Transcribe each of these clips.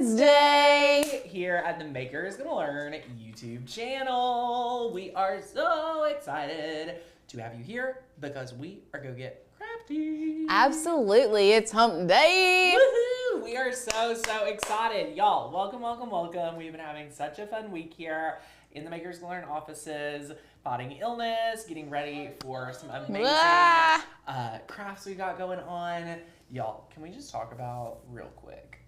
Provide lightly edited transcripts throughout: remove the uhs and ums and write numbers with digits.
Wednesday here at the Makers Gonna Learn YouTube channel. We are so excited to have you here because we are gonna get crafty. Absolutely, it's hump day. Woohoo! We are so excited. Y'all, welcome. We've been having such a fun week here in the Makers Gonna Learn offices, fighting illness, getting ready for some amazing crafts we got going on. Y'all, can we just talk about real quick?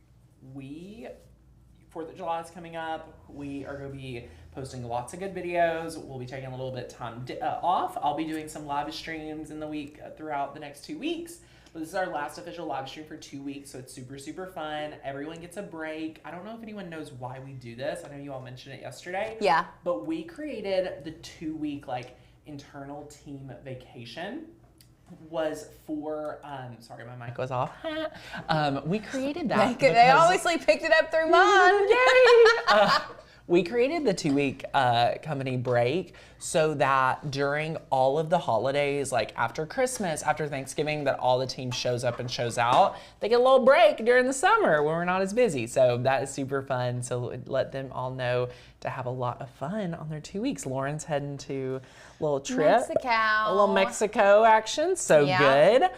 4th of July is coming up. We are going to be posting lots of good videos. We'll be taking a little bit of time off. I'll be doing some live streams in the week throughout the next 2 weeks. But this is our last official live stream for 2 weeks, so it's super fun. Everyone gets a break. I don't know if anyone knows why we do this. I know you all mentioned it yesterday. Yeah. But we created the 2-week internal team vacation. Was for sorry, my mic was off. We created that. They obviously picked it up through mine. Yay! We created the 2-week company break so that during all of the holidays, like after Christmas, after Thanksgiving, that all the team shows up and shows out, they get a little break during the summer when we're not as busy. So that is super fun. So let them all know to have a lot of fun on their 2 weeks. Lauren's heading to a little trip. A little Mexico action. So good.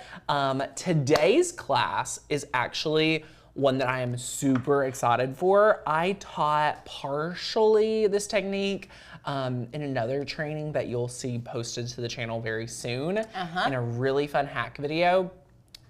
Today's class is actually one that I am super excited for. I taught partially this technique in another training that you'll see posted to the channel very soon in a really fun hack video.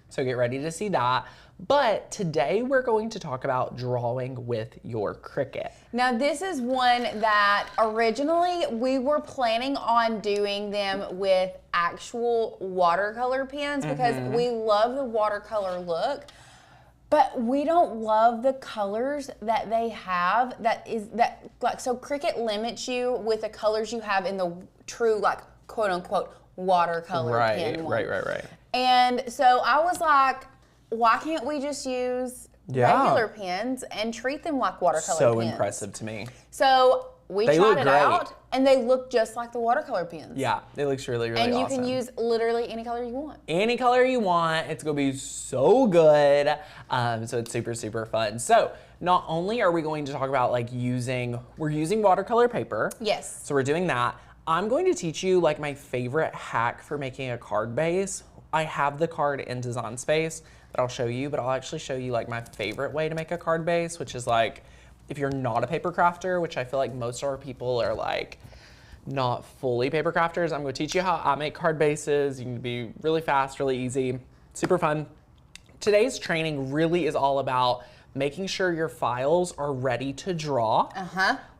So get ready to see that. But today we're going to talk about drawing with your Cricut. Now this is one that originally we were planning on doing them with actual watercolor pens because we love the watercolor look. But we don't love the colors that they have. So Cricut limits you with the colors you have in the true quote unquote watercolor pen one. Right. And so I was like, why can't we just use regular pens and treat them like watercolor pens? So impressive to me. So we tried it out, and they look just like the watercolor pens. Yeah, it looks really awesome. And you can use literally any color you want. Any color you want. It's going to be so good. So it's super fun. So not only are we going to talk about we're using watercolor paper. Yes. So we're doing that. I'm going to teach you my favorite hack for making a card base. I have the card in Design Space that I'll show you, but I'll actually show you my favorite way to make a card base, which is if you're not a paper crafter, which I feel like most of our people are not fully paper crafters, I'm gonna teach you how I make card bases. You can be really fast, really easy, super fun. Today's training really is all about making sure your files are ready to draw,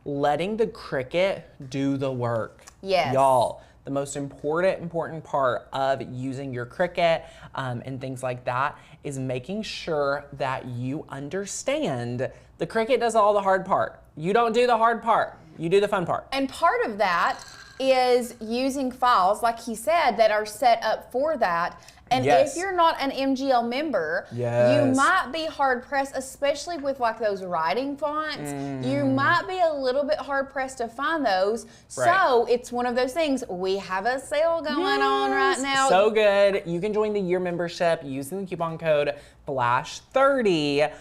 letting the Cricut do the work. Yes. Y'all, the most important part of using your Cricut and things like that is making sure that you understand the Cricut does all the hard part. You don't do the hard part. You do the fun part. And part of that is using files, like he said, that are set up for that. And if you're not an MGL member, you might be hard pressed, especially with those writing fonts. You might be a little bit hard pressed to find those. So it's one of those things. We have a sale going on right now. So good. You can join the year membership using the coupon code FLASH30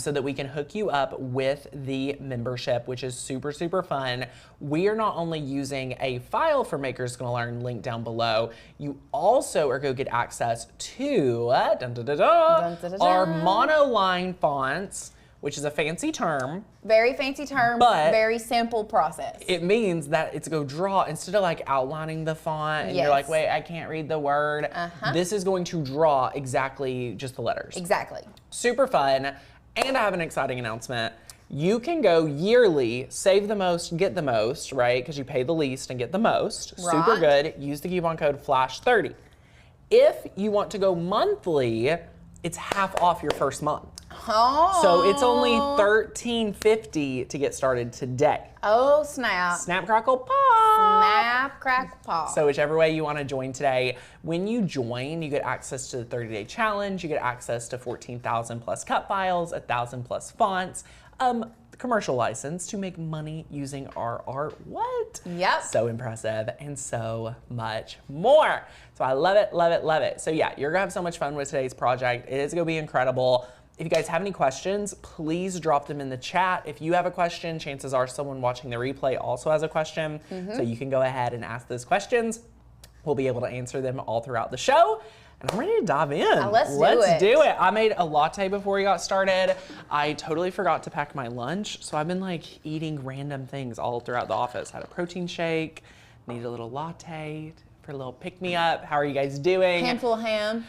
so that we can hook you up with the membership, which is super fun. We are not only using a file for Makers Gonna Learn link down below, you also are going to get access to our monoline fonts, which is a fancy term. Very fancy term, but very simple process. It means that it's go draw instead of outlining the font and you're like, wait, I can't read the word. This is going to draw exactly just the letters. Exactly. Super fun. And I have an exciting announcement. You can go yearly, save the most, get the most, right? Because you pay the least and get the most. Right. Super good. Use the coupon code FLASH30. If you want to go monthly, it's half off your first month. Oh. So it's only $13.50 to get started today. Oh, snap. Snap, crackle, pop. Snap, crackle, pop. So whichever way you want to join today, when you join, you get access to the 30-day challenge. You get access to 14,000 plus cut files, 1,000 plus fonts, commercial license to make money using our art. What? Yep. So impressive and so much more. So I love it. So yeah, you're gonna have so much fun with today's project. It is gonna be incredible. If you guys have any questions, please drop them in the chat. If you have a question, chances are someone watching the replay also has a question. So you can go ahead and ask those questions. We'll be able to answer them all throughout the show. And I'm ready to dive in. Let's do it. I made a latte before we got started. I totally forgot to pack my lunch, so I've been like eating random things all throughout the office. Had a protein shake, need a little latte for a little pick-me-up. How are you guys doing? Handful of ham.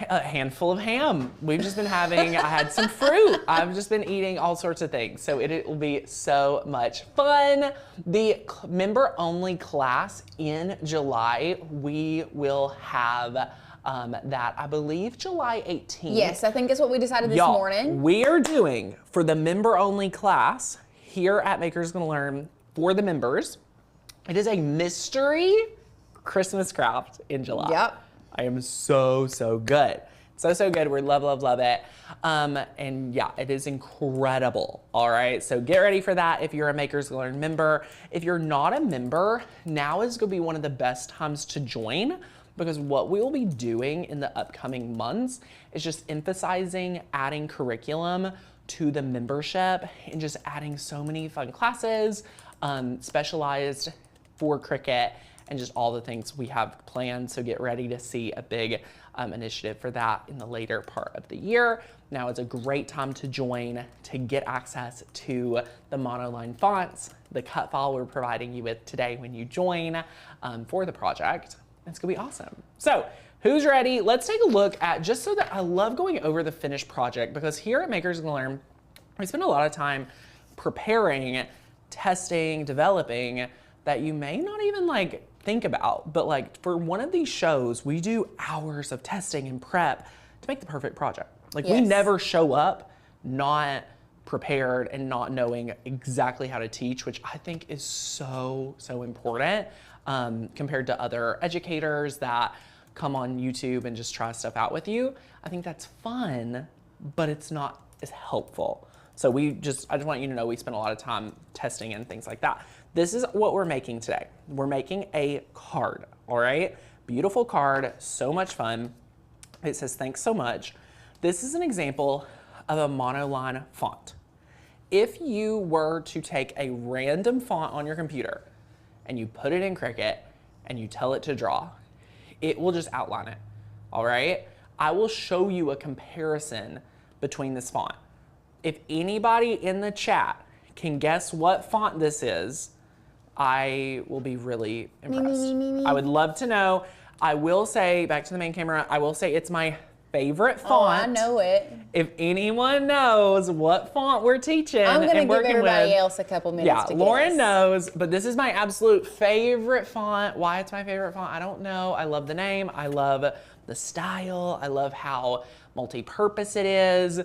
A handful of ham. We've just been having, I had some fruit. I've just been eating all sorts of things. So it will be so much fun. The member-only class in July, we will have that, I believe, July 18th. Yes, I think that's what we decided this morning. We are doing, for the member-only class here at Makers Gonna Learn, for the members, it is a mystery Christmas craft in July. Yep. I am so good. So good. We love it. And yeah, it is incredible. All right, so get ready for that if you're a Makers Gonna Learn member. If you're not a member, now is gonna be one of the best times to join, because what we will be doing in the upcoming months is just emphasizing adding curriculum to the membership and just adding so many fun classes, specialized for Cricut, and just all the things we have planned. So get ready to see a big initiative for that in the later part of the year. Now is a great time to join to get access to the monoline fonts, the cut file we're providing you with today when you join for the project. It's gonna be awesome. So who's ready? Let's take a look at, just so that I love going over the finished project, because here at Makers Gonna Learn, we spend a lot of time preparing, testing, developing, that you may not even like think about. But like for one of these shows, we do hours of testing and prep to make the perfect project. Like we never show up not prepared and not knowing exactly how to teach, which I think is so important compared to other educators that come on YouTube and just try stuff out with you. I think that's fun, but it's not as helpful. So I just want you to know we spend a lot of time testing and things like that. This is what we're making today. We're making a card, all right? Beautiful card, so much fun. It says, thanks so much. This is an example of a monoline font. If you were to take a random font on your computer and you put it in Cricut and you tell it to draw, it will just outline it, all right? I will show you a comparison between this font. If anybody in the chat can guess what font this is, I will be really impressed. Me. I would love to know. I will say, back to the main camera, I will say it's my favorite font. Oh, I know it. If anyone knows what font we're teaching I'm gonna and give working everybody with, else a couple minutes to Lauren guess. knows, but this is my absolute favorite font. Why it's my favorite font, I don't know. I love the name. I love the style. I love how multi-purpose it is.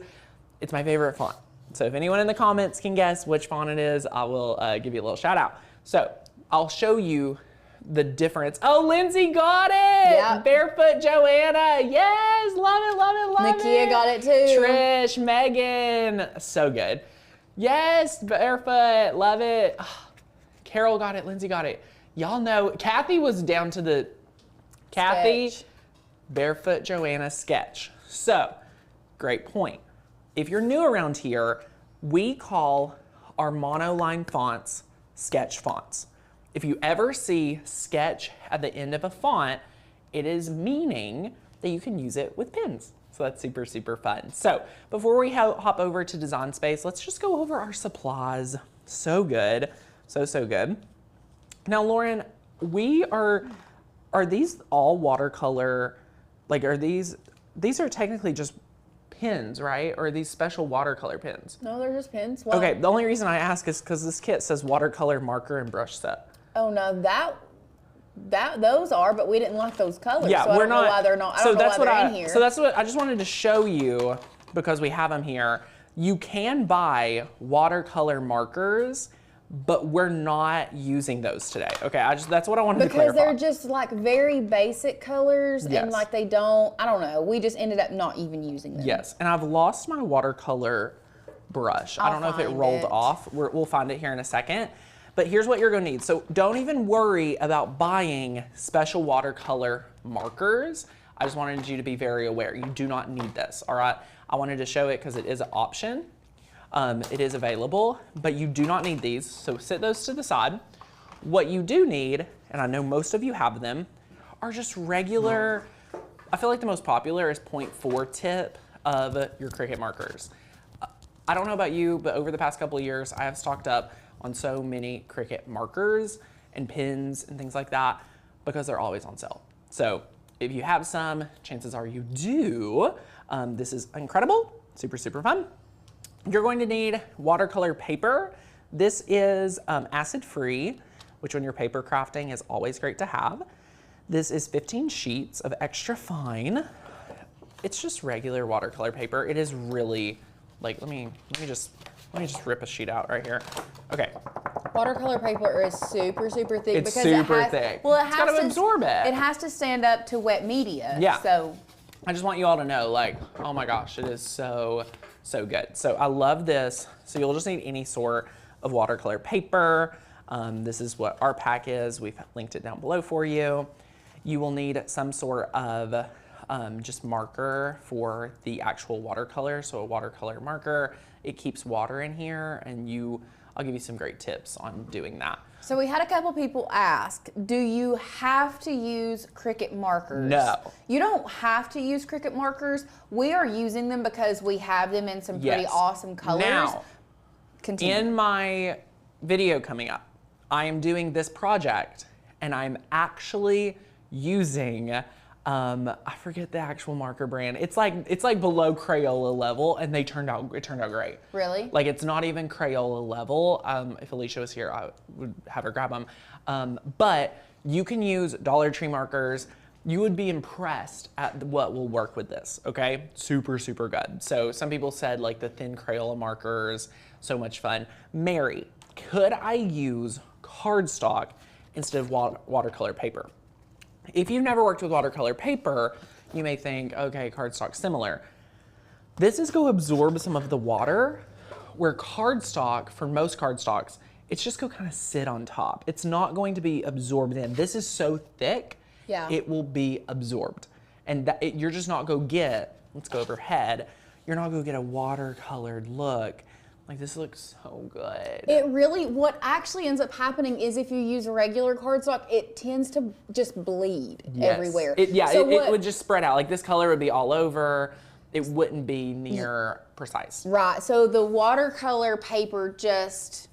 It's my favorite font. So if anyone in the comments can guess which font it is, I will give you a little shout out. So I'll show you the difference. Oh, Lindsay got it! Yep. Barefoot Joanna, yes! Love it. Nakia got it too. Trish, Megan, so good. Yes, Barefoot, love it. Oh, Carol got it, Lindsay got it. Y'all know, Kathy was down to the Kathy Sketch. Barefoot Joanna sketch. So, great point. If you're new around here, we call our monoline fonts sketch fonts. If you ever see sketch at the end of a font, it is meaning that you can use it with pens. So that's super fun. So before we hop over to Design Space, let's just go over our supplies. So good, so good. Now, Lauren, are these all watercolor? Like, these are technically just pens, right? Or are these special watercolor pens? No, they're just pens. What? Okay, the only reason I ask is because this kit says watercolor marker and brush set. Oh no, those are, but we didn't like those colors. Yeah, so I we're don't know not. why they're not. I So don't know that's why what they're in here. So that's what I just wanted to show you, because we have them here. You can buy watercolor markers, but we're not using those today. Okay, that's what I wanted to clarify. Because they're just like very basic colors, Yes. and like I don't know. We just ended up not even using them. Yes, and I've lost my watercolor brush. I don't know if it find rolled it. off. We'll find it here in a second. But here's what you're gonna need. So don't even worry about buying special watercolor markers. I just wanted you to be very aware. You do not need this, all right? I wanted to show it because it is an option. It is available, but you do not need these, so set those to the side. What you do need, and I know most of you have them, are just regular, I feel like the most popular is 0.4 tip of your Cricut markers. I don't know about you, but over the past couple of years, I have stocked up on so many Cricut markers and pins and things like that because they're always on sale. So if you have some, chances are you do. This is incredible, super, super fun. You're going to need watercolor paper. This is acid-free, which when you're paper crafting is always great to have. This is 15 sheets of extra fine. It's just regular watercolor paper. It is really, like, let me just rip a sheet out right here. Okay. Watercolor paper is super, super thick. It's super thick. Well, it has has to absorb it. It has to stand up to wet media. Yeah. So I just want you all to know, like, oh my gosh, it is so, so good. So I love this. So you'll just need any sort of watercolor paper. This is what our pack is. We've linked it down below for you. You will need some sort of just marker for the actual watercolor. So a watercolor marker, it keeps water in here, and I'll give you some great tips on doing that. So we had a couple people ask, do you have to use Cricut markers? No. You don't have to use Cricut markers. We are using them because we have them in some pretty awesome colors. Now, continue. In my video coming up, I am doing this project, and I'm actually using, I forget the actual marker brand. It's like below Crayola level, and it turned out great. Really? Like, it's not even Crayola level. If Alicia was here, I would have her grab them. But you can use Dollar Tree markers. You would be impressed at what will work with this, okay? Super, super good. So some people said, like, the thin Crayola markers, so much fun. Mary, could I use cardstock instead of watercolor paper? If you've never worked with watercolor paper, you may think, okay, cardstock's similar. This is going to absorb some of the water, where cardstock, for most cardstocks, it's just going to kind of sit on top. It's not going to be absorbed in. This is so thick, it will be absorbed. And you're just not going to get, let's go overhead, you're not going to get a watercolored look. Like, this looks so good. It really, what actually ends up happening is if you use regular cardstock, it tends to just bleed everywhere. It would just spread out. Like, this color would be all over. It wouldn't be near precise. Right, so the watercolor paper just,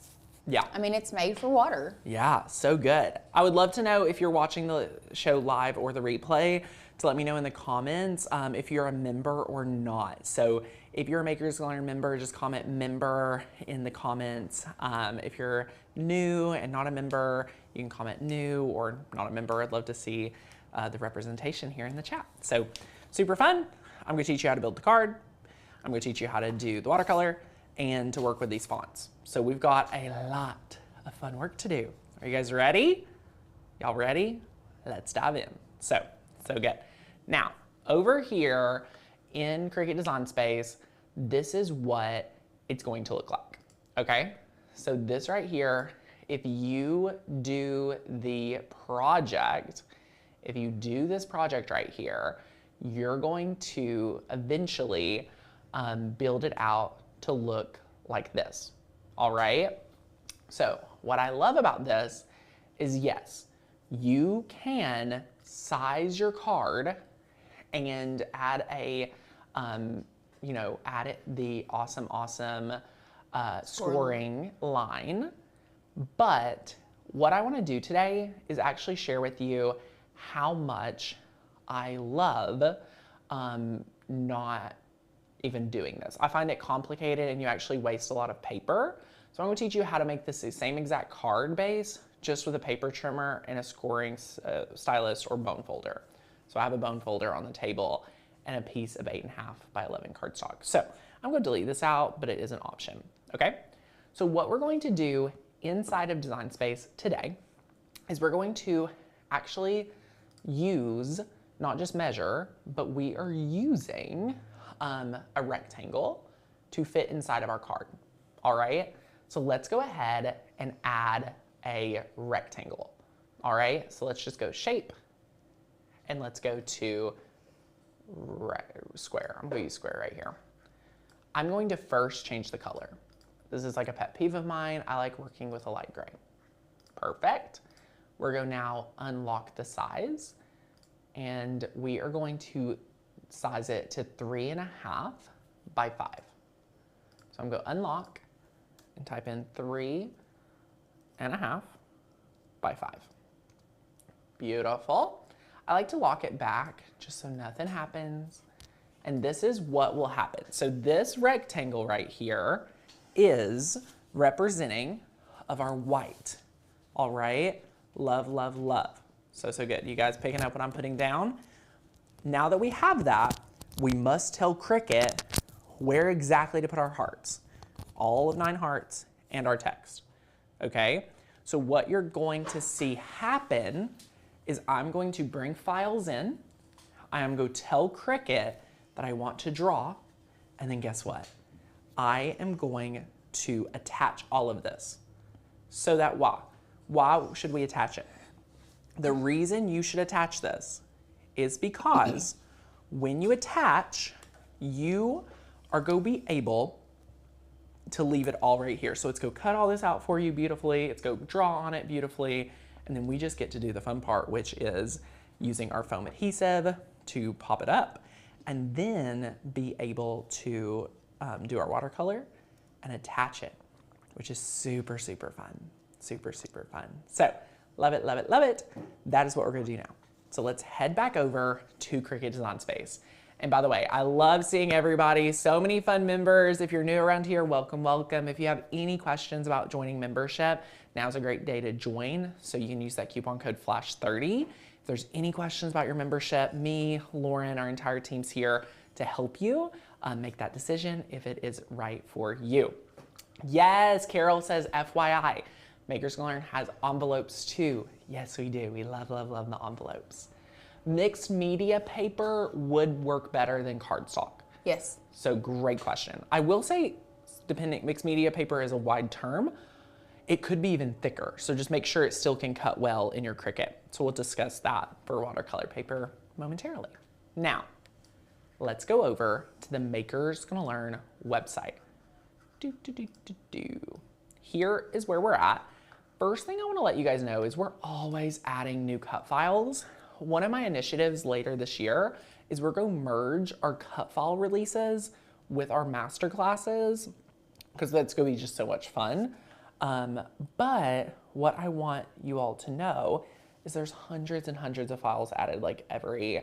yeah. I mean, it's made for water. Yeah, so good. I would love to know if you're watching the show live or the replay, to let me know in the comments if you're a member or not. So if you're a Makers Gallery member, just comment member in the comments. If you're new and not a member, you can comment new or not a member. I'd love to see the representation here in the chat. So super fun. I'm gonna teach you how to build the card. I'm gonna teach you how to do the watercolor and to work with these fonts. So we've got a lot of fun work to do. Are you guys ready? Y'all ready? Let's dive in. So good. Now, over here in Cricut Design Space, this is what it's going to look like, okay? So this right here, if you do the project, if you do this project right here, you're going to eventually build it out to look like this, all right? So what I love about this is, yes, you can size your card and add the awesome scoring line. But what I want to do today is actually share with you how much I love not even doing this. I find it complicated and you actually waste a lot of paper. So I'm going to teach you how to make this the same exact card base, just with a paper trimmer and a scoring stylus or bone folder. So I have a bone folder on the table and a piece of 8.5 by 11 cardstock. So I'm going to delete this out, but it is an option, okay? So what we're going to do inside of Design Space today is we're going to actually use, not just measure, but we are using a rectangle to fit inside of our card, all right? So let's go ahead and add a rectangle, all right? So let's just go shape, and let's go to square. I'm gonna use square right here. I'm going to first change the color. This is like a pet peeve of mine. I like working with a light gray. Perfect. We're going to now unlock the size, and we are going to size it to 3.5 by 5. So I'm going to unlock and type in 3.5 by 5. Beautiful. I like to lock it back just so nothing happens. And this is what will happen. So this rectangle right here is representing of our white. All right, love, love, love. So good. You guys picking up what I'm putting down? Now that we have that, we must tell Cricut where exactly to put our hearts. All of 9 hearts and our text, okay? So what you're going to see happen is I'm going to bring files in. I am going to tell Cricut that I want to draw, and then guess what? I am going to attach all of this. So that why should we attach it? The reason you should attach this is because when you attach, you are going to be able to leave it all right here. So it's going to cut all this out for you beautifully. It's going to draw on it beautifully. And then we just get to do the fun part, which is using our foam adhesive to pop it up, and then be able to do our watercolor and attach it, which is super, super fun. Super, super fun. So love it, love it, love it. That is what we're gonna do now. So let's head back over to Cricut Design Space. And by the way, I love seeing everybody. So many fun members. If you're new around here, welcome, welcome. If you have any questions about joining membership, now's a great day to join. So you can use that coupon code FLASH30. If there's any questions about your membership, me, Lauren, our entire team's here to help you make that decision if it is right for you. Yes, Carol says, FYI, Makers Gonna Learn has envelopes too. Yes, we do. We love, love, love the envelopes. Mixed media paper would work better than cardstock. Yes. So great question. I will say, mixed media paper is a wide term. It could be even thicker, so just make sure it still can cut well in your Cricut. So we'll discuss that for watercolor paper momentarily. Now, let's go over to the Makers Gonna Learn website. Here is where we're at. First thing I wanna let you guys know is we're always adding new cut files. One of my initiatives later this year is we're gonna merge our cut file releases with our master classes, because that's gonna be just so much fun. But what I want you all to know is there's hundreds and hundreds of files added like every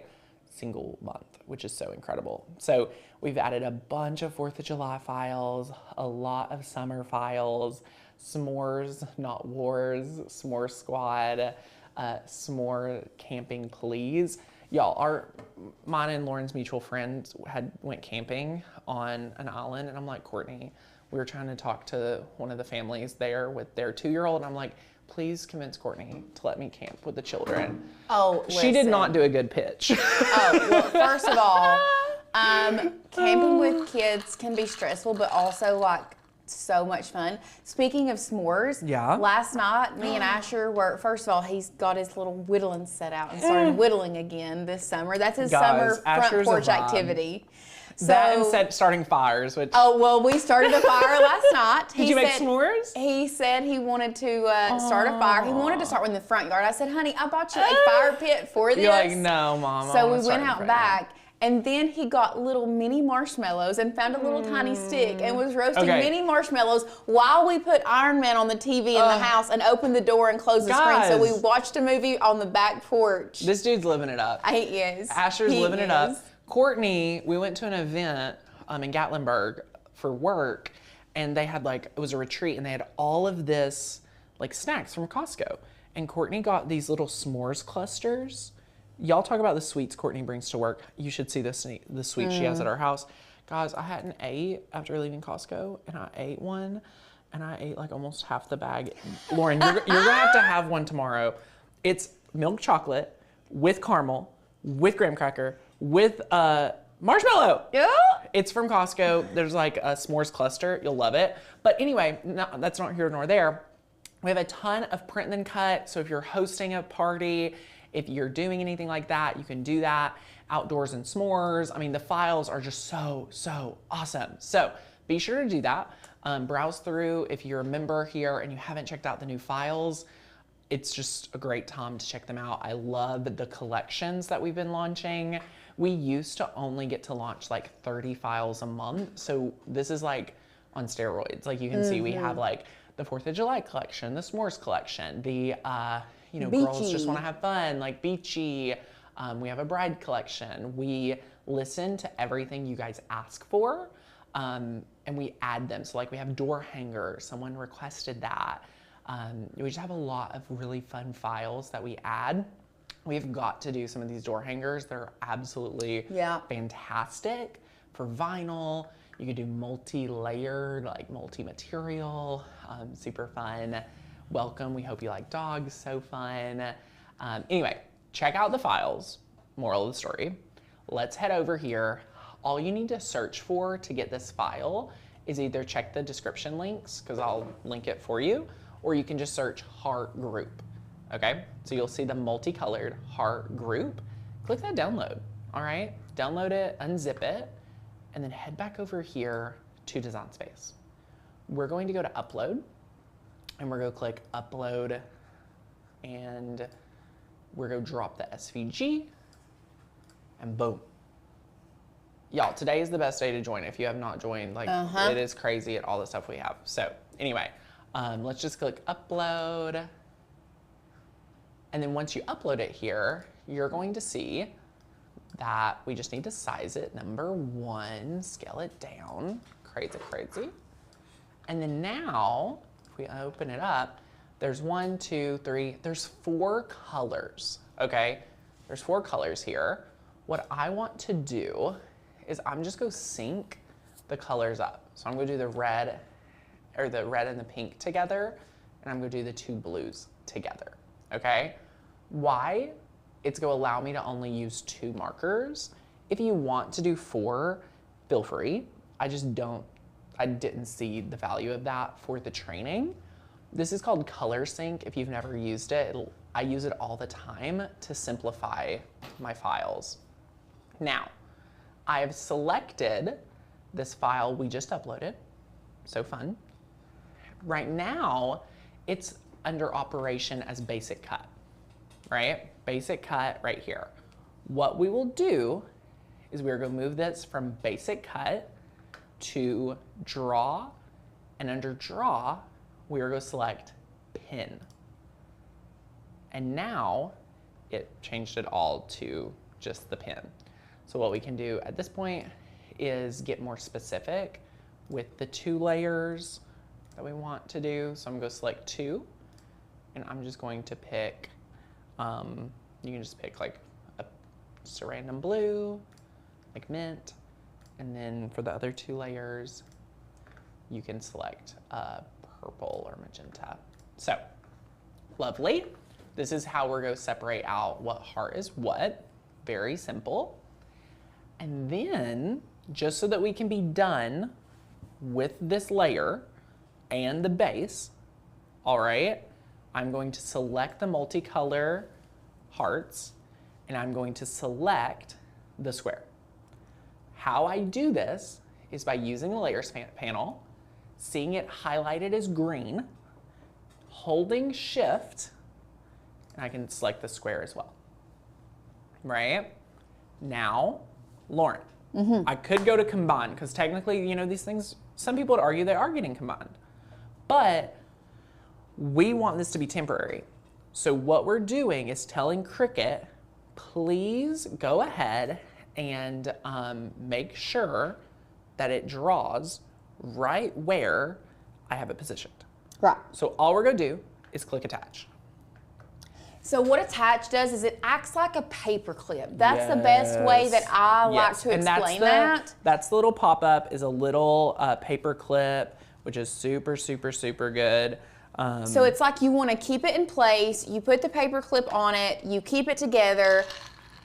single month, which is so incredible. So we've added a bunch of 4th of July files, a lot of summer files, s'mores, not wars, s'more squad, s'more camping please. Y'all, mine and Lauren's mutual friend went camping on an island, and I'm like, Courtney, we were trying to talk to one of the families there with their 2-year-old, and I'm like, please convince Courtney to let me camp with the children. Oh, she did not do a good pitch. Oh, well, first of all, camping with kids can be stressful, but also like so much fun. Speaking of s'mores, yeah. Last night me and Asher were, first of all, he's got his little whittling set out and started whittling again this summer. That's his summer front Asher's porch activity. So, that and starting fires, which... Oh, well, we started a fire last night. Did you make s'mores? He said he wanted to start a fire. He wanted to start in the front yard. I said, honey, I bought you a fire pit for this. You're like, no, Mom. So we went out back, and then he got little mini marshmallows and found a little tiny stick and was roasting mini marshmallows while we put Iron Man on the TV in the house and opened the door and closed the screen. So we watched a movie on the back porch. This dude's living it up. He is. Asher's living it up. Courtney, we went to an event in Gatlinburg for work, and they had it was a retreat, and they had all of this snacks from Costco. And Courtney got these little s'mores clusters. Y'all talk about the sweets Courtney brings to work. You should see the sweets she has at our house. Guys, I hadn't ate after leaving Costco, and I ate one, and I ate almost half the bag. Lauren, you're gonna have one tomorrow. It's milk chocolate with caramel, with graham cracker, with marshmallow. Yeah. It's from Costco. There's a s'mores cluster. You'll love it. But anyway, that's not here nor there. We have a ton of print and then cut. So if you're hosting a party, If you're doing anything like that, you can do that. Outdoors and s'mores. I mean, the files are just so awesome. So be sure to do that. Browse through. If you're a member here and you haven't checked out the new files, it's just a great time to check them out. I love the collections that we've been launching. We used to only get to launch like 30 files a month. So this is like on steroids. Like you can see we have like the 4th of July collection, the s'mores collection, the, you know, girls just want to have fun, like beachy. We have a bride collection. We listen to everything you guys ask for, and we add them. So like we have door hangers, someone requested that. We just have a lot of really fun files that we add. We've got to do some of these door hangers. They're absolutely fantastic for vinyl. You could do multi-layered, like multi-material, super fun. Welcome, we hope you like dogs, so fun. Anyway, check out the files, moral of the story. Let's head over here. All you need to search for to get this file is either check the description links, because I'll link it for you, or you can just search heart group, okay? So you'll see the multicolored heart group. Click that download, all right? Download it, unzip it, and then head back over here to Design Space. We're going to go to upload, and we're going to click upload, and we're going to drop the SVG, and boom. Y'all, today is the best day to join if you have not joined. Like, it is crazy at all the stuff we have. So anyway, let's just click upload. And then once you upload it here, you're going to see that we just need to size it, number 1, scale it down, crazy. And then now, if we open it up, there's 1, 2, 3, there's 4 colors, okay? There's 4 colors here. What I want to do is I'm just gonna sync the colors up. So I'm gonna do the red and the pink together, and I'm gonna do the 2 blues together, okay? Why? It's gonna allow me to only use 2 markers. If you want to do 4, feel free. I didn't see the value of that for the training. This is called Color Sync. If you've never used it, I use it all the time to simplify my files. Now, I have selected this file we just uploaded. So fun. Right now, it's under operation as Basic Cut, right? Basic Cut right here. What we will do is we're going to move this from Basic Cut to Draw, and under Draw, we're going to select Pin. And now it changed it all to just the pin. So what we can do at this point is get more specific with the 2 layers that we want to do. So I'm going to select 2, and I'm just going to pick, you can just pick like just a random blue, like mint, and then for the other 2 layers, you can select purple or magenta. So, lovely. This is how we're going to separate out what heart is what. Very simple. And then, just so that we can be done with this layer and the base, all right, I'm going to select the multicolor hearts, and I'm going to select the square. How I do this is by using the layers panel, seeing it highlighted as green, holding shift, and I can select the square as well, right? Now, Lauren, I could go to combine, because technically, you know, these things, some people would argue they are getting combined, but we want this to be temporary. So what we're doing is telling Cricut, please go ahead and make sure that it draws right where I have it positioned. Right. So all we're gonna do is click attach. So what attach does is it acts like a paper clip. That's the best way that I like to explain that. That's the little pop-up is a little paper clip, which is super good. So it's like you want to keep it in place, you put the paper clip on it, you keep it together,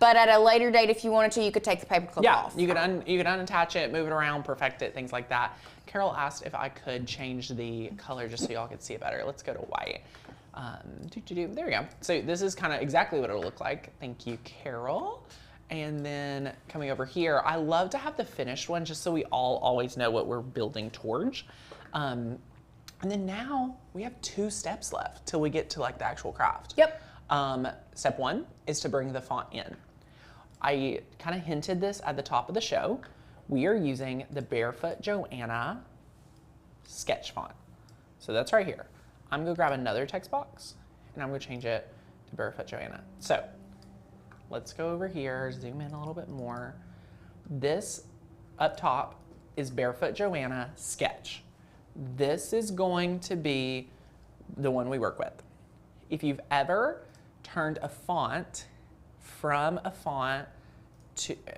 but at a later date, if you wanted to, you could take the paper clip off. Yeah, you could unattach it, move it around, perfect it, things like that. Carol asked if I could change the color just so y'all could see it better. Let's go to white. There we go. So this is kind of exactly what it'll look like. Thank you, Carol. And then coming over here, I love to have the finished one just so we all always know what we're building towards. And then now we have 2 steps left till we get to like the actual craft. Yep. Step 1 is to bring the font in. I kind of hinted this at the top of the show. We are using the Barefoot Joanna sketch font. So that's right here. I'm gonna grab another text box and I'm gonna change it to Barefoot Joanna. So let's go over here, zoom in a little bit more. This up top is Barefoot Joanna sketch. This is going to be the one we work with. If you've ever turned a font from a font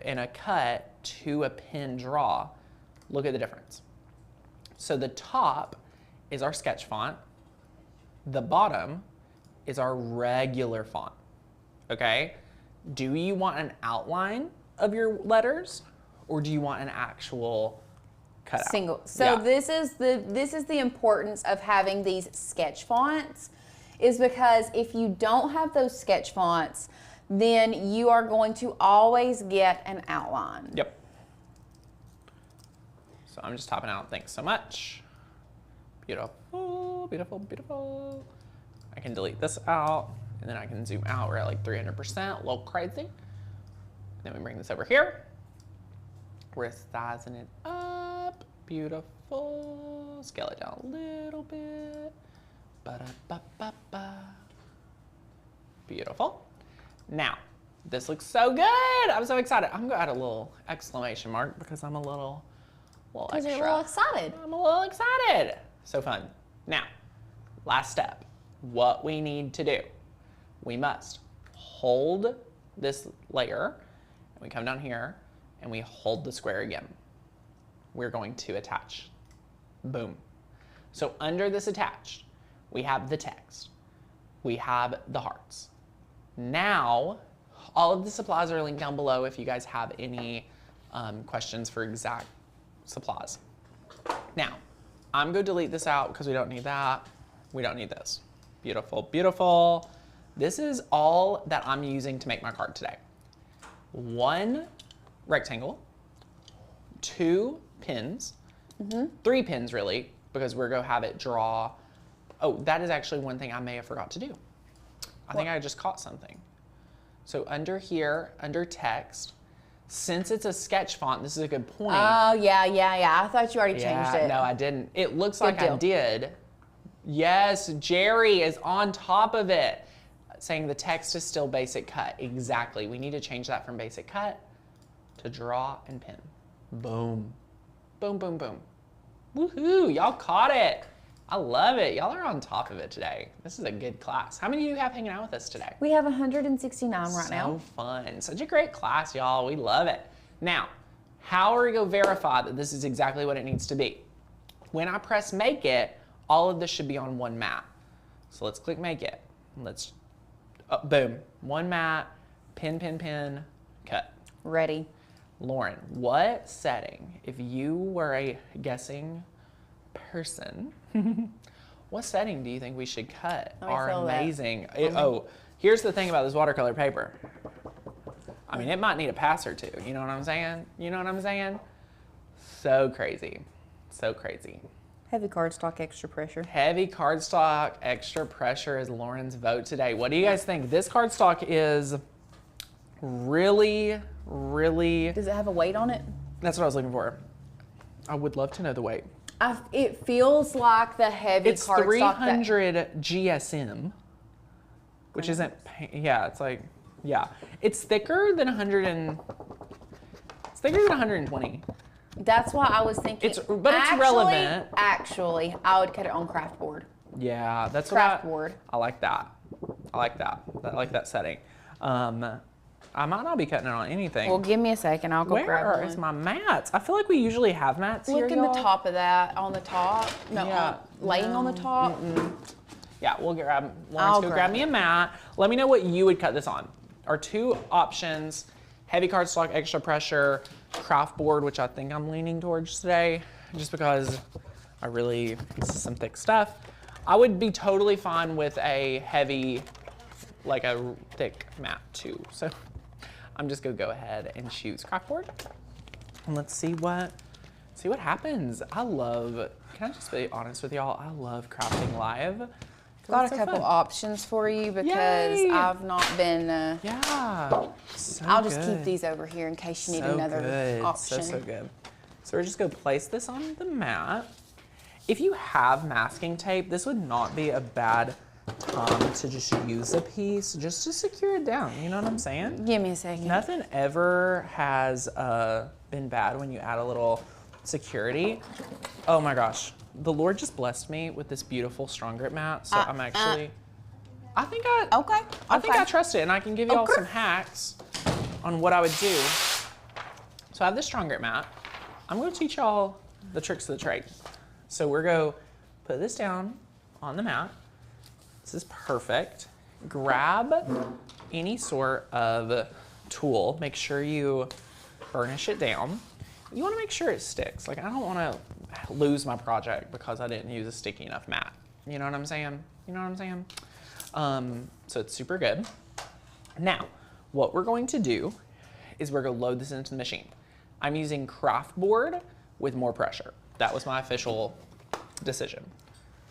in a cut to a pen draw, look at the difference. So the top is our sketch font. The bottom is our regular font, okay? Do you want an outline of your letters or do you want an actual cutout? Single. So this is the importance of having these sketch fonts, is because if you don't have those sketch fonts, then you are going to always get an outline. Yep. So I'm just topping out. Thanks so much. Beautiful, beautiful, beautiful. I can delete this out and then I can zoom out. We're at like 300%, a little crazy. Then we bring this over here. We're sizing it up. Beautiful. Scale it down a little bit. Ba-da-ba-ba-ba. Beautiful. Now, this looks so good. I'm so excited. I'm gonna add a little exclamation mark because I'm a little extra. Because you're a little excited. I'm a little excited. So fun. Now, last step. What we need to do. We must hold this layer, and we come down here, and we hold the square again. We're going to attach. Boom. So under this attached, we have the text. We have the hearts. Now, all of the supplies are linked down below if you guys have any questions for exact supplies. Now, I'm going to delete this out because we don't need that. We don't need this. Beautiful, beautiful. This is all that I'm using to make my card today. 1 rectangle, 2 pins, 3 pins really, because we're going to have it draw. Oh, that is actually one thing I may have forgot to do. I think I just caught something. So under here, under text, since it's a sketch font, this is a good point. Oh, yeah. I thought you already changed it. No, I didn't. It looks like deal. I did. Yes, Jerry is on top of it, saying the text is still basic cut. Exactly. We need to change that from basic cut to draw and pin. Boom. Boom, boom, boom. Woohoo, y'all caught it. I love it. Y'all are on top of it today. This is a good class. How many of you have hanging out with us today? We have 169 right now. So fun. Such a great class, y'all. We love it. Now, how are we going to verify that this is exactly what it needs to be? When I press make it, all of this should be on one mat. So let's click make it. Let's, boom. One mat, pin, pin, pin, cut. Ready. Lauren, what setting, if you were a guessing person, what setting do you think we should cut our amazing, here's the thing about this watercolor paper. I mean, it might need a pass or two. You know what I'm saying? You know what I'm saying? So crazy. So crazy. Heavy cardstock, extra pressure. Heavy cardstock, extra pressure is Lauren's vote today. What do you guys think? This cardstock is really, really... Does it have a weight on it? That's what I was looking for. I would love to know the weight. It feels like the heavy it's cardstock. It's 300 GSM, which isn't, yeah, it's like, yeah. It's thicker than 120. That's why I was thinking. But it's relevant. Actually, I would cut it on craft board. Yeah, that's craft board. I like that. I like that. I like that setting. I might not be cutting it on anything. Well, give me a second. I'll go grab one. Where is my mats? I feel like we usually have mats here, Look in the top of that, on the top. No, laying on the top. Yeah, we'll grab, Lauren's go grab me a mat. Let me know what you would cut this on. Our 2 options, heavy cardstock, extra pressure, craft board, which I think I'm leaning towards today, just because this is some thick stuff. I would be totally fine with a heavy, like a thick mat too. So I'm just gonna go ahead and choose craftboard. And let's see what happens. Can I just be honest with y'all? I love crafting live. Got a couple options for you because Yay! I've not been. Yeah. I'll just keep these over here in case you need another option. So good. So we're just gonna place this on the mat. If you have masking tape, this would not be a bad time to just use a piece just to secure it down. You know what I'm saying? Give me a second. Nothing ever has been bad when you add a little security. Oh my gosh. The Lord just blessed me with this beautiful strong grip mat. So I'm actually, I think I trust it, and I can give y'all some hacks on what I would do. So I have this strong grip mat. I'm gonna teach y'all the tricks of the trade. So we're gonna put this down on the mat. This is perfect. Grab any sort of tool. Make sure you burnish it down. You wanna make sure it sticks. Like, I don't wanna lose my project because I didn't use a sticky enough mat. You know what I'm saying? You know what I'm saying? So it's super good. Now, what we're going to do is we're gonna load this into the machine. I'm using craft board with more pressure. That was my official decision.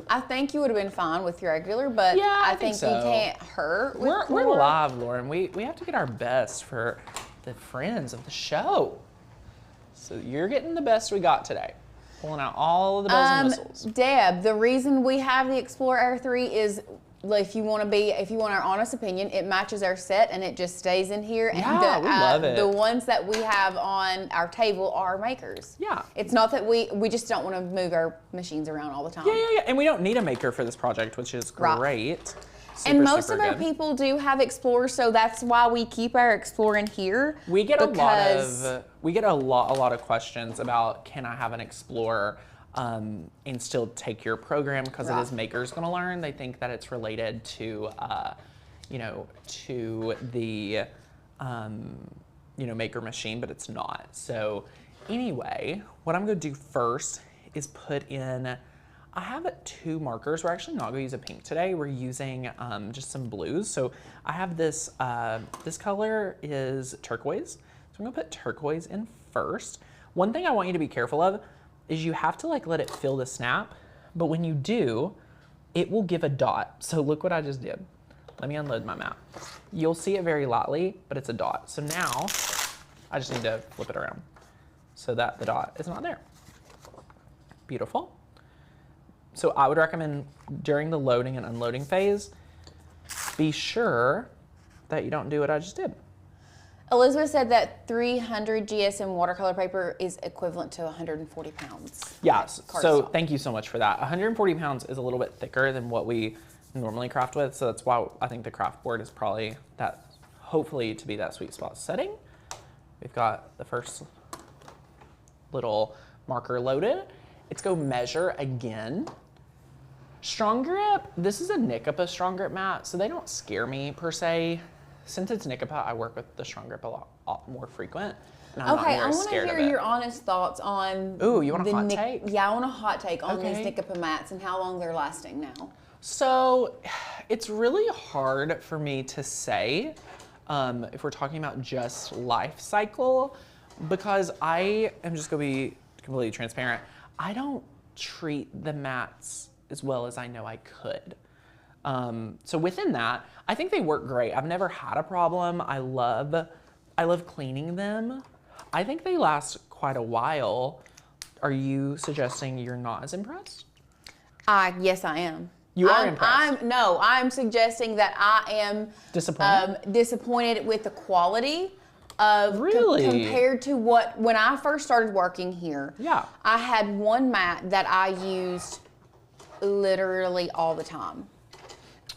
I think you would have been fine with your regular, but Yeah, I think so. you can't hurt with We're more. live, Lauren. We have to get our best for the friends of the show. So you're getting the best we got today. Pulling out all of the bells and whistles. Deb, the reason we have the Explorer Air 3 is if you want our honest opinion, it matches our set and it just stays in here. Yeah, and we love it. The ones that we have on our table are makers. Yeah. It's not that we just don't want to move our machines around all the time. Yeah. And we don't need a maker for this project, which is great. Right. Super, and most super of our good. people do have Explorers, so that's why we keep our Explorer in here. We get a lot of questions about, can I have an Explorer and still take your program, because it is Maker's gonna learn. They think that it's related to, to the, Maker machine, but it's not. So anyway, what I'm gonna do first is put in, I have 2 markers. We're actually not gonna use a pink today. We're using just some blues. So I have this, this color is turquoise. So I'm gonna put turquoise in first. One thing I want you to be careful of is you have to let it fill the snap, but when you do, it will give a dot. So look what I just did. Let me unload my mat. You'll see it very lightly, but it's a dot. So now I just need to flip it around so that the dot is not there. Beautiful. So I would recommend during the loading and unloading phase, be sure that you don't do what I just did. Elizabeth said that 300 GSM watercolor paper is equivalent to 140 pounds. Yeah, so thank you so much for that. 140 pounds is a little bit thicker than what we normally craft with, so that's why I think the craft board is probably that, hopefully to be that sweet spot setting. We've got the first little marker loaded. Let's go measure again. Strong grip, this is a Nicopa strong grip mat, so they don't scare me per se. Since it's Nicopa, I work with the strong grip a lot more frequent. And I'm Okay, not I as want to scared hear of it. your honest thoughts on. Ooh, you want a hot take? Yeah, I want a hot take on these Okay. Nicopa mats and how long they're lasting now. So it's really hard for me to say if we're talking about just life cycle, because I am just gonna be completely transparent. I don't treat the mats as well as I know I could. So within that, I think they work great. I've never had a problem. I love cleaning them. I think they last quite a while. Are you suggesting you're not as impressed? Yes, I am. You are impressed. I'm suggesting that I am Disappointed? disappointed with the quality of Really? compared to when I first started working here. Yeah. I had one mat that I used literally all the time.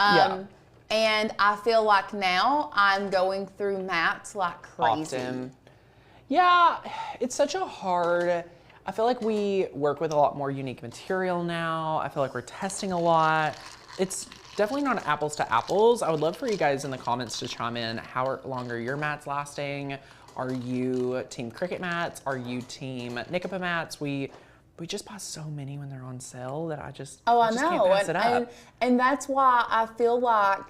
Yeah. And I feel like now I'm going through mats like crazy. Often. Yeah, it's such a hard, I feel like we work with a lot more unique material now. I feel like we're testing a lot. It's definitely not apples to apples. I would love for you guys in the comments to chime in. How long are your mats lasting? Are you team Cricut mats? Are you team Nicopa mats? We we just buy so many when they're on sale that I just Oh, I just know. can't pass it up. And that's why I feel like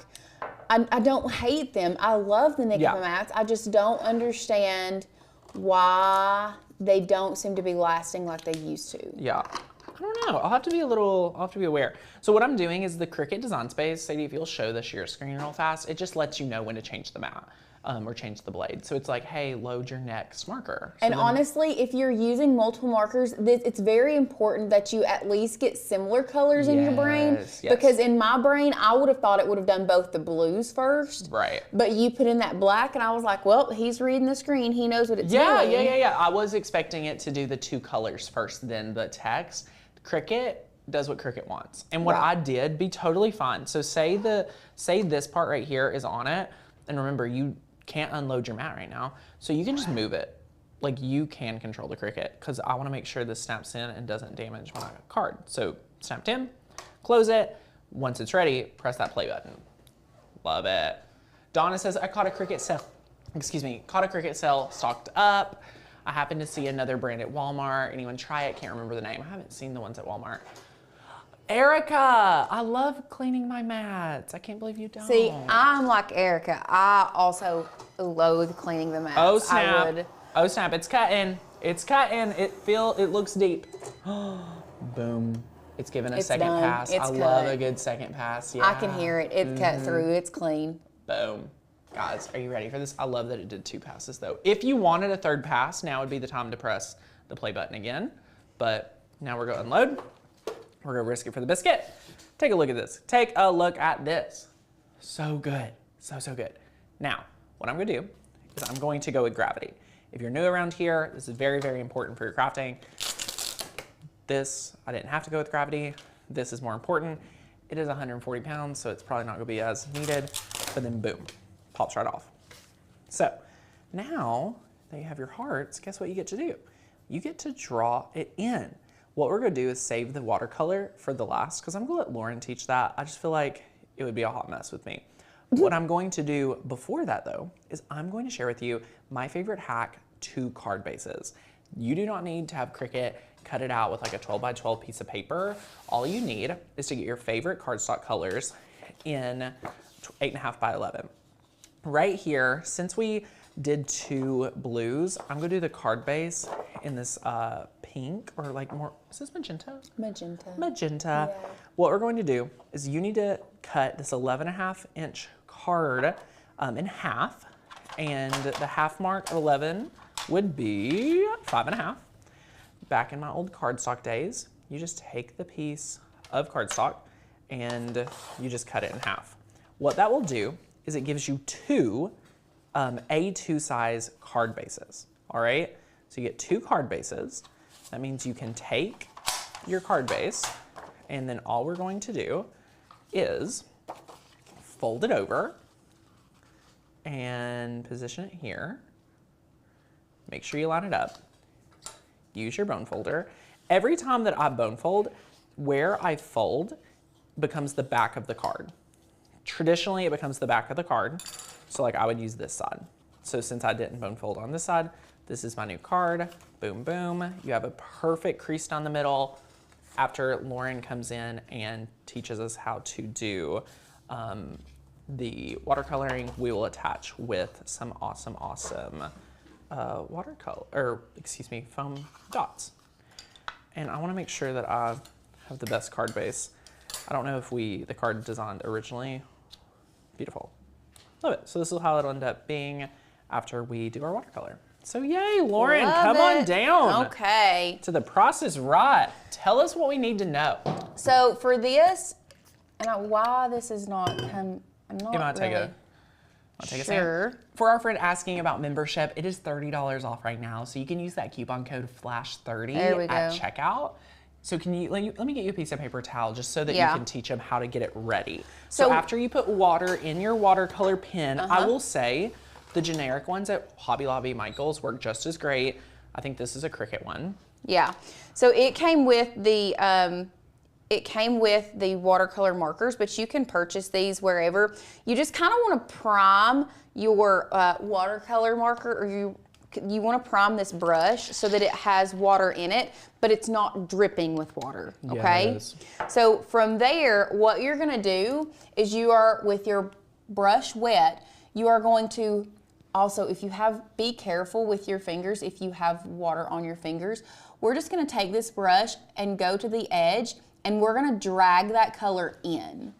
I don't hate them. I love the Nikema mats. I just don't understand why they don't seem to be lasting like they used to. Yeah. I don't know. I'll have to be aware. So what I'm doing is the Cricut Design Space. Sadie, if you'll show this to your screen real fast, it just lets you know when to change the mat or change the blade. So it's like, hey, load your next marker. So and honestly, if you're using multiple markers, it's very important that you at least get similar colors in your brain. Yes. Because in my brain, I would have thought it would have done both the blues first. Right. But you put in that black, and I was like, well, he's reading the screen. He knows what it's doing. Yeah. I was expecting it to do the 2 colors first, then the text. Cricut does what Cricut wants. And what I did, be totally fine. So say this part right here is on it, and remember, you can't unload your mat right now, so you can just move it. Like, you can control the Cricut, because I want to make sure this snaps in and doesn't damage my card. So snapped in, close it. Once it's ready, press that play button. Love it. Donna says, I caught a Cricut sale stocked up. I happened to see another brand at Walmart. Anyone try it? Can't remember the name. I haven't seen the ones at Walmart. Erica, I love cleaning my mats. I can't believe you don't. See, I'm like Erica. I also loathe cleaning the mats. Oh snap! Oh snap! It's cutting. It's cutting. It looks deep. Boom! It's given a second pass. I love a good second pass. Yeah. I can hear it. It cut through. It's clean. Boom. Guys, are you ready for this? I love that it did 2 passes though. If you wanted a 3rd pass, now would be the time to press the play button again. But now we're going to unload. We're gonna risk it for the biscuit. Take a look at this. Take a look at this. So good, so good. Now, what I'm gonna do is I'm going to go with gravity. If you're new around here, this is very, very important for your crafting. This, I didn't have to go with gravity. This is more important. It is 140 pounds, so it's probably not gonna be as needed, but then boom, pops right off. So now that you have your hearts, guess what you get to do? You get to draw it in. What we're gonna do is save the watercolor for the last, because I'm gonna let Lauren teach that. I just feel like it would be a hot mess with me. What I'm going to do before that though, is I'm going to share with you my favorite hack to card bases. You do not need to have Cricut cut it out with like a 12 by 12 piece of paper. All you need is to get your favorite cardstock colors in 8.5 by 11. Right here, since we did 2 blues, I'm gonna do the card base in this pink, or like more, is this magenta? Magenta. Yeah. What we're going to do is you need to cut this 11.5 inch card in half, and the half mark of 11 would be 5.5. Back in my old cardstock days, you just take the piece of cardstock and you just cut it in half. What that will do is it gives you 2 A2 size card bases, all right? So you get 2 card bases. That means you can take your card base, and then all we're going to do is fold it over and position it here. Make sure you line it up. Use your bone folder. Every time that I bone fold, where I fold becomes the back of the card. Traditionally, it becomes the back of the card. So like I would use this side. So since I didn't bone fold on this side, this is my new card. Boom, boom. You have a perfect crease down the middle. After Lauren comes in and teaches us how to do the watercoloring, we will attach with some awesome foam dots. And I want to make sure that I have the best card base. I don't know if the card designed originally. Beautiful. Love it. So this is how it'll end up being after we do our watercolor. So yay, Lauren, come on down. Okay. To the process right. Tell us what we need to know. So for this, and why this is not, I'm not I'll take really a sure. Sam. For our friend asking about membership, it is $30 off right now. So you can use that coupon code FLASH30 at checkout. So can you, let me get you a piece of paper towel just so that you can teach them how to get it ready. So after you put water in your watercolor pen, I will say the generic ones at Hobby Lobby, Michael's work just as great. I think this is a Cricut one. Yeah. So it came with the watercolor markers, but you can purchase these wherever. You just kind of want to prime your watercolor marker, or you you want to prime this brush so that it has water in it, but it's not dripping with water, okay? Yeah, it is. So from there, what you're gonna do is you are, with your brush wet, you are going to also, be careful with your fingers if you have water on your fingers. We're just gonna take this brush and go to the edge, and we're gonna drag that color in.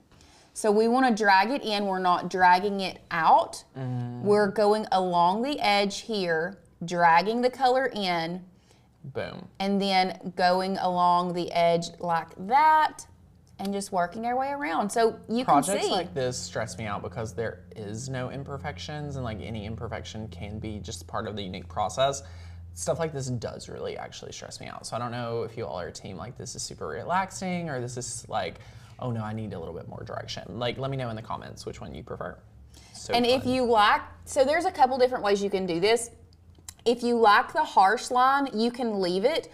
So we wanna drag it in, we're not dragging it out. We're going along the edge here, dragging the color in. Boom. And then going along the edge like that, and just working our way around. So you can see. Projects like this stress me out because there is no imperfections, and like any imperfection can be just part of the unique process. Stuff like this does really actually stress me out. So I don't know if you all are a team like this is super relaxing, or this is like, oh no, I need a little bit more direction. Like, let me know in the comments which one you prefer. So and fun. if you like, so there's a couple different ways you can do this. If you like the harsh line, you can leave it.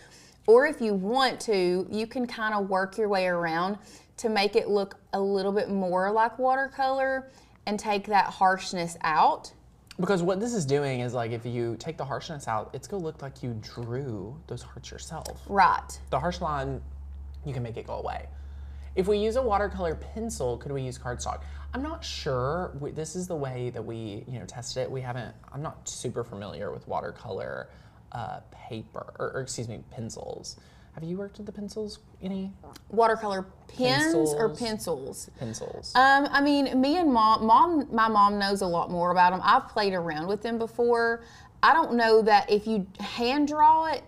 Or if you want to, you can kind of work your way around to make it look a little bit more like watercolor and take that harshness out. Because what this is doing is, like, if you take the harshness out, it's gonna look like you drew those hearts yourself. Right. The harsh line, you can make it go away. If we use a watercolor pencil, could we use cardstock? I'm not sure. This is the way that we, tested it. I'm not super familiar with watercolor paper, or excuse me, pencils. Have you worked with the pencils any? Watercolor pens or pencils? Pencils. I mean, me and my mom knows a lot more about them. I've played around with them before. I don't know that if you hand draw it,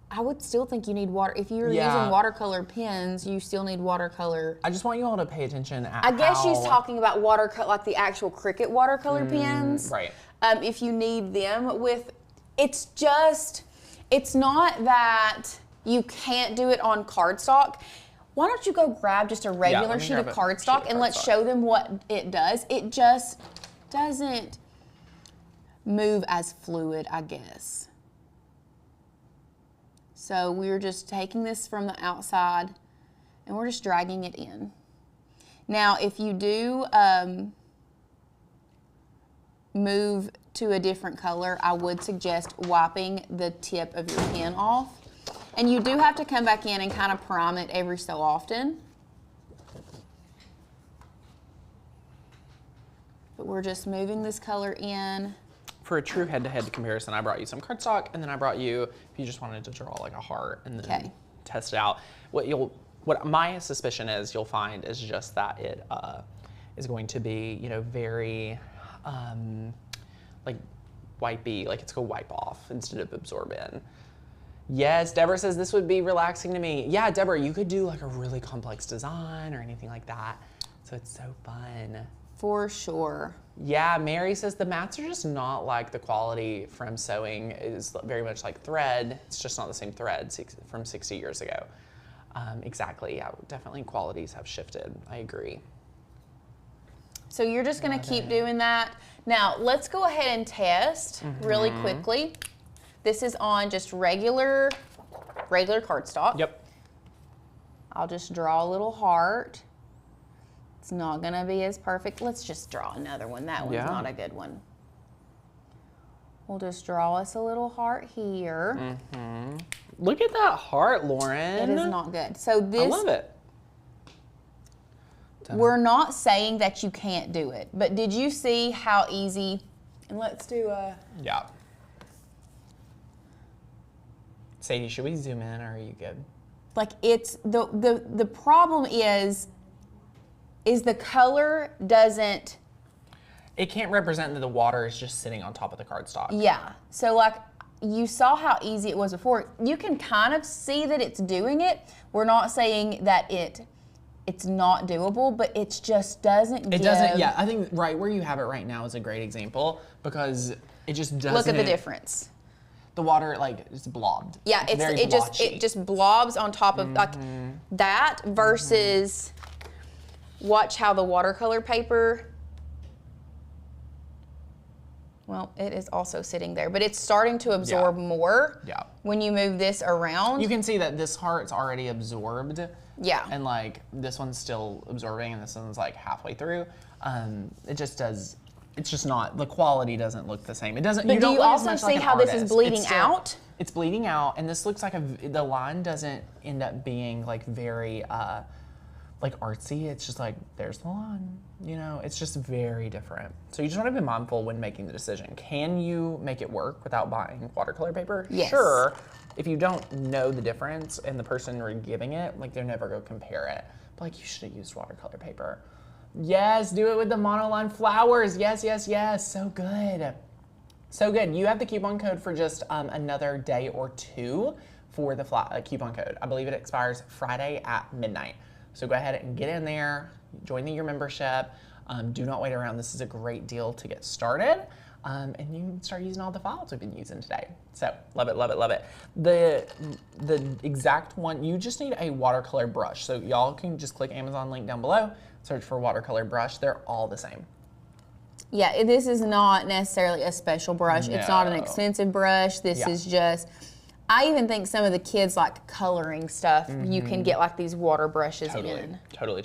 I would still think you need water. If you're using watercolor pens, you still need watercolor. I just want you all to pay attention at I guess she's talking about watercolor, like the actual Cricut watercolor pens. Right. If you need them with, it's not that you can't do it on cardstock. Why don't you go grab just a regular sheet of cardstock and let's show them what it does. It just doesn't move as fluid, I guess. So we're just taking this from the outside and we're just dragging it in. Now, if you do move to a different color, I would suggest wiping the tip of your pen off. And you do have to come back in and kind of prime it every so often. But we're just moving this color in. For a true head-to-head comparison, I brought you some cardstock, and then I brought you, if you just wanted to draw like a heart and then test it out. What my suspicion is you'll find is just that it is going to be, very like wipey, like it's gonna wipe off instead of absorb in. Yes, Deborah says this would be relaxing to me. Yeah, Deborah, you could do like a really complex design or anything like that. So it's so fun. For sure. Yeah, Mary says the mats are just not like the quality from sewing. It is very much like thread. It's just not the same thread from 60 years ago. Exactly, yeah, definitely qualities have shifted. I agree. So you're just gonna keep doing that. Now, let's go ahead and test really quickly. This is on just regular cardstock. Yep. I'll just draw a little heart. It's not gonna be as perfect. Let's just draw another one. That one's not a good one. We'll just draw us a little heart here. Look at that heart, Lauren. It is not good. So this, I love it. we're not saying that you can't do it, but did you see how easy? And let's do a. Yeah. Sadie, should we zoom in or are you good? Like it's, the problem is the color doesn't. It can't represent that the water is just sitting on top of the cardstock. Yeah, so like you saw how easy it was before. You can kind of see that it's doing it. We're not saying that it's not doable, but it just doesn't It doesn't, yeah, I think right where you have it right now is a great example because it just doesn't. Look at the difference. The water, like, it's blobbed. Yeah, it just blobs on top of like that versus watch how the watercolor paper, well, it is also sitting there, but it's starting to absorb more when you move this around. You can see that this heart's already absorbed. Yeah. And like this one's still absorbing and this one's like halfway through. It just does, it's just not, the quality doesn't look the same. It doesn't, But you do don't you look as also much see like an how this is artist. bleeding It's still- out? It's bleeding out, and this looks like the line doesn't end up being like very, like artsy. It's just like, there's the line, you know, it's just very different. So you just want to be mindful when making the decision. Can you make it work without buying watercolor paper? Yes. Sure. If you don't know the difference and the person you're giving it, like they're never gonna compare it. But like, you should have used watercolor paper. Yes, do it with the monoline flowers. Yes, yes, yes, so good. So good. You have the coupon code for just another day or two for the coupon code. I believe it expires Friday at midnight. So go ahead and get in there, join the year membership. Do not wait around. This is a great deal to get started. And you can start using all the files we've been using today. So love it, love it, love it. The exact one, you just need a watercolor brush. So y'all can just click Amazon link down below, search for watercolor brush. They're all the same. Yeah, this is not necessarily a special brush. It's not an No. expensive brush. This is just, I even think some of the kids like coloring stuff, you can get like these water brushes in. Totally.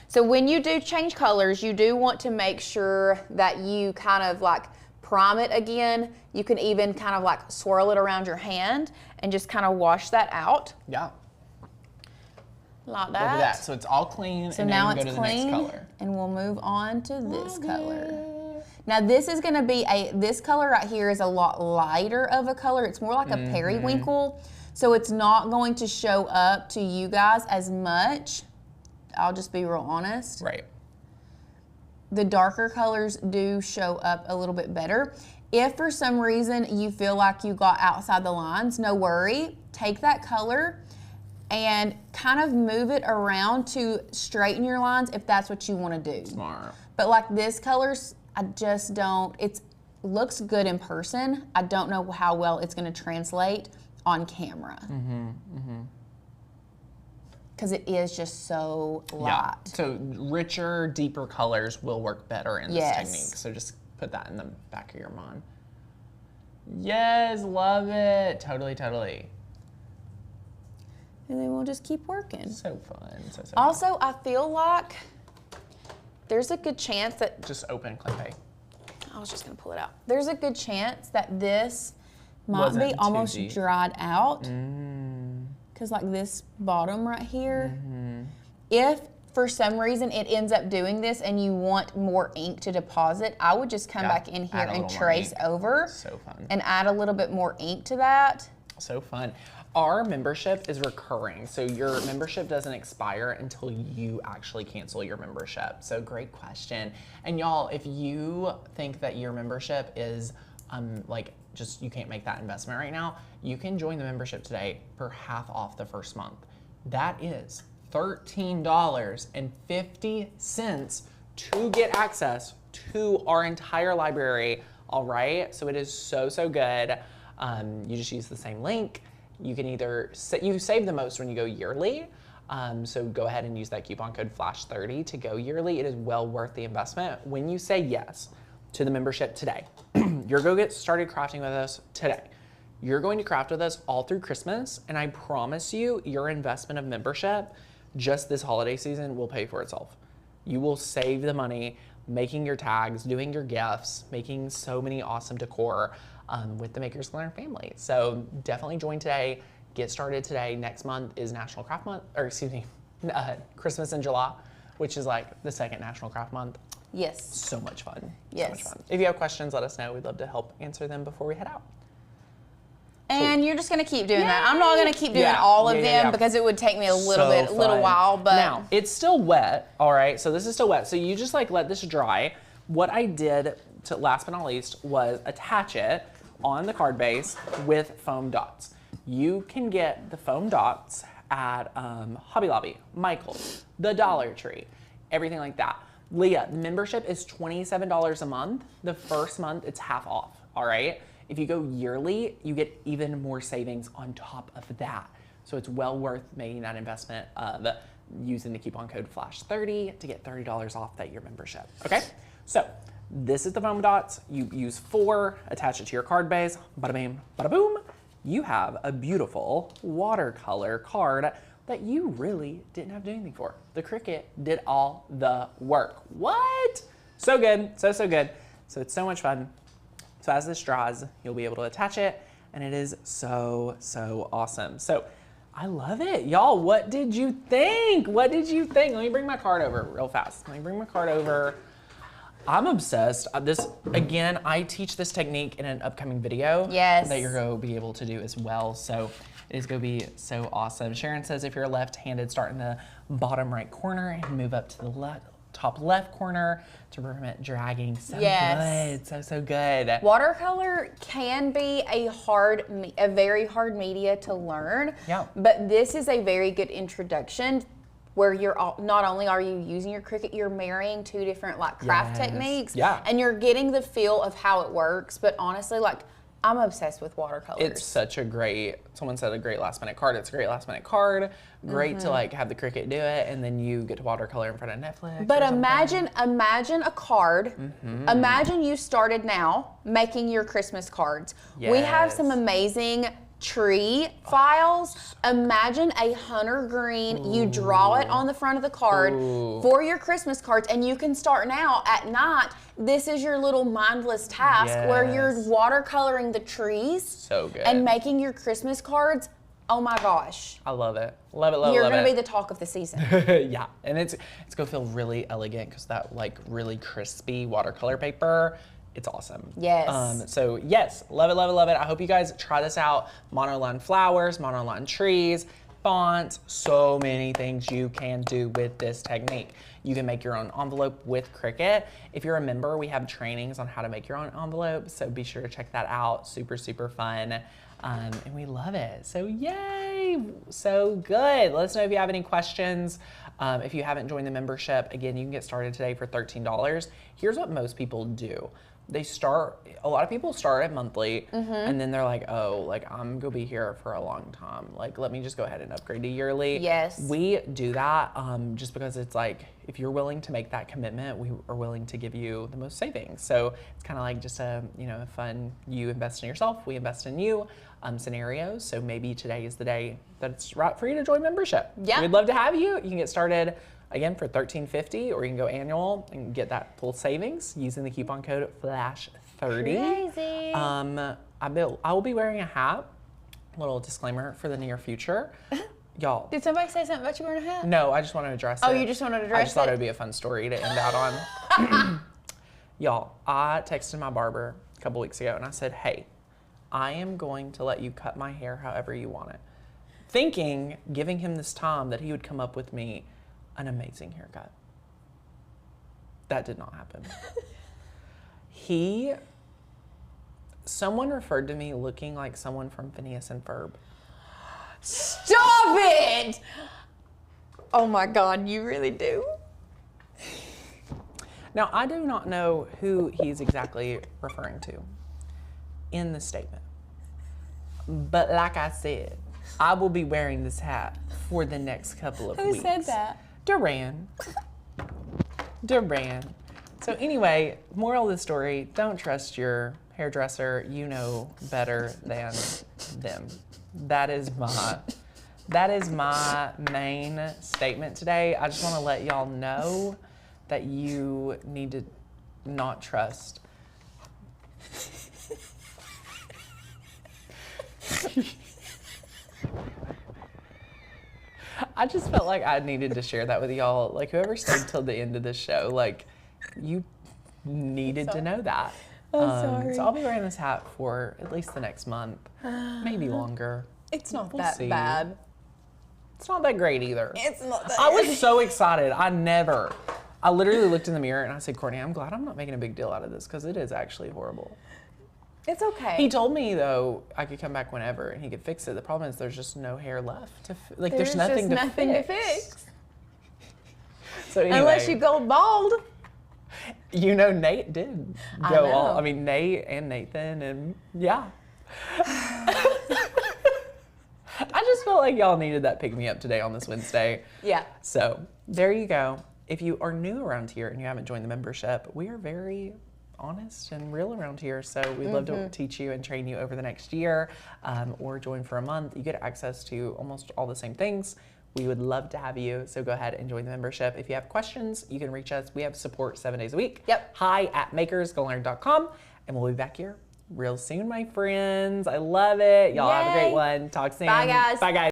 So when you do change colors, you do want to make sure that you kind of like prime it again. You can even kind of like swirl it around your hand and just kind of wash that out. Yeah. Like Look at that. So it's all clean, So and now now you it's can go to the next clean, color. and we'll move on to this color. Now this is gonna be this color right here is a lot lighter of a color. It's more like a periwinkle. So it's not going to show up to you guys as much. I'll just be real honest. Right. The darker colors do show up a little bit better. If for some reason you feel like you got outside the lines, no worry. Take that color and kind of move it around to straighten your lines if that's what you want to do. Smart. But like this colors, I just don't, it looks good in person. I don't know how well it's going to translate on camera. Because it is just so light. Yeah. So richer, deeper colors will work better in this Yes. technique. So just put that in the back of your mind. Yes, love it. Totally. And then we'll just keep working. So fun. So fun. Also, I feel like there's a good chance that, Just open clip A. I was just gonna pull it out. There's a good chance that this might Wasn't be too almost deep. dried out. Because like this bottom right here, if for some reason it ends up doing this and you want more ink to deposit, I would just come Yeah, back in here add a and little more trace ink. over So fun. and add a little bit more ink to that. So fun. Our membership is recurring, so your membership doesn't expire until you actually cancel your membership. So great question. And y'all, if you think that your membership is like just you can't make that investment right now, you can join the membership today for half off the first month. That is $13.50 to get access to our entire library. All right, so it is so good. You just use the same link. You can either, you save the most when you go yearly. So go ahead and use that coupon code FLASH30 to go yearly. It is well worth the investment. When you say yes to the membership today, you're going to get started crafting with us today. You're going to craft with us all through Christmas, and I promise you, your investment of membership just this holiday season will pay for itself. You will save the money making your tags, doing your gifts, making so many awesome decor with the Makers Learn family. So definitely join today, get started today. Next month is National Craft Month, or excuse me, Christmas in July, which is like the second National Craft Month. Yes. So much fun. Yes. So much fun. If you have questions, let us know. We'd love to help answer them before we head out. And you're just gonna keep doing that. I'm not gonna keep doing Yeah, all of yeah. them because it would take me a little So fun. while, but now it's still wet. All right, so this is still wet. So you just like let this dry. What I did to last but not least was attach it on the card base with foam dots. You can get the foam dots at Hobby Lobby, Michael's, the Dollar Tree, everything like that. Leah, the membership is $27 a month. The first month it's half off. All right. If you go yearly, you get even more savings on top of that. So it's well worth making that investment of using the coupon code FLASH30 to get $30 off that year membership. Okay, so this is the foam dots. You use 4, attach it to your card base, bada bing, bada boom. You have a beautiful watercolor card that you really didn't have to do anything for. The Cricut did all the work. What? So good, so good. So it's so much fun. So as this dries, you'll be able to attach it, and it is so, so awesome. So I love it. Y'all, what did you think? What did you think? Let me bring my card over real fast. Let me bring my card over. I'm obsessed. Again, I teach this technique in an upcoming video that you're going to be able to do as well. So it is going to be so awesome. Sharon says if you're left-handed, start in the bottom right corner and move up to the top left corner to prevent dragging. So good, so good. Watercolor can be a very hard media to learn. Yeah. But this is a very good introduction where not only are you using your Cricut, you're marrying two different like craft techniques. Yeah. And you're getting the feel of how it works. But honestly, like I'm obsessed with watercolors. It's such a great, someone said a great last minute card. It's a great last minute card. Great to like have the Cricut do it and then you get to watercolor in front of Netflix. But imagine a card. Imagine you started now making your Christmas cards. We have some amazing tree files. Imagine a hunter green. You draw it on the front of the card for your Christmas cards, and you can start now at night. This is your little mindless task where you're watercoloring the trees. So good. And making your Christmas cards. Oh my gosh. I love it. Love it, love it, You're love gonna it. be the talk of the season. Yeah, and it's gonna feel really elegant because that like really crispy watercolor paper, it's awesome. Yes. So yes, love it, love it, love it. I hope you guys try this out. Monoline flowers, monoline trees, fonts, so many things you can do with this technique. You can make your own envelope with Cricut. If you're a member, we have trainings on how to make your own envelope, so be sure to check that out. Super, super fun. And we love it. So yay, so good. Let us know if you have any questions. If you haven't joined the membership, again, you can get started today for $13. Here's what most people do. A lot of people start at monthly and then they're like, oh, like I'm gonna be here for a long time. Like, let me just go ahead and upgrade to yearly. Yes. We do that just because it's like, if you're willing to make that commitment, we are willing to give you the most savings. So it's kind of like just a fun, you invest in yourself, we invest in you scenarios. So maybe today is the day that it's right for you to join membership. Yeah. We'd love to have you. You can get started again for $13.50, or you can go annual and get that full savings using the coupon code FLASH30. Crazy. I will be wearing a hat. Little disclaimer for the near future. Y'all. Did somebody say something about you wearing a hat? No, I just want to address it. Oh, you just wanted to address it? I just thought it would be a fun story to end out on. Y'all, I texted my barber a couple weeks ago and I said, hey, I am going to let you cut my hair however you want it. Thinking, giving him this time, that he would come up with me an amazing haircut. That did not happen. Someone referred to me looking like someone from Phineas and Ferb. Stop it! Oh my God, you really do? Now, I do not know who he's exactly referring to in the statement. But like I said, I will be wearing this hat for the next couple of weeks. Who said that? Duran. So anyway, moral of the story, don't trust your hairdresser. You know better than them. That is my main statement today. I just want to let y'all know that you need to not trust. I just felt like I needed to share that with y'all. Like, whoever stayed till the end of the show, like, you needed to know that. Sorry. So I'll be wearing this hat for at least the next month, maybe longer. It's not We'll that see. bad. It's not that great either. It's not that I was so excited. I literally looked in the mirror and I said, Courtney, I'm glad I'm not making a big deal out of this because it is actually horrible. It's okay. He told me, though, I could come back whenever and he could fix it. The problem is there's just no hair left. There's nothing to fix. So anyway. Unless you go bald. You know, Nate did go all, Nate and Nathan, and yeah. I just felt like y'all needed that pick-me-up today on this Wednesday. Yeah. So there you go. If you are new around here and you haven't joined the membership, we are very honest and real around here. So we'd love to teach you and train you over the next year, or join for a month. You get access to almost all the same things We would love to have you. So go ahead and join the membership. If you have questions, you can reach us. We have support 7 days a week. Yep. hi@makersgollearn.com. And we'll be back here real soon, my friends. I love it. Y'all have a great Yay. one. Talk soon. Bye, guys. Bye, guys.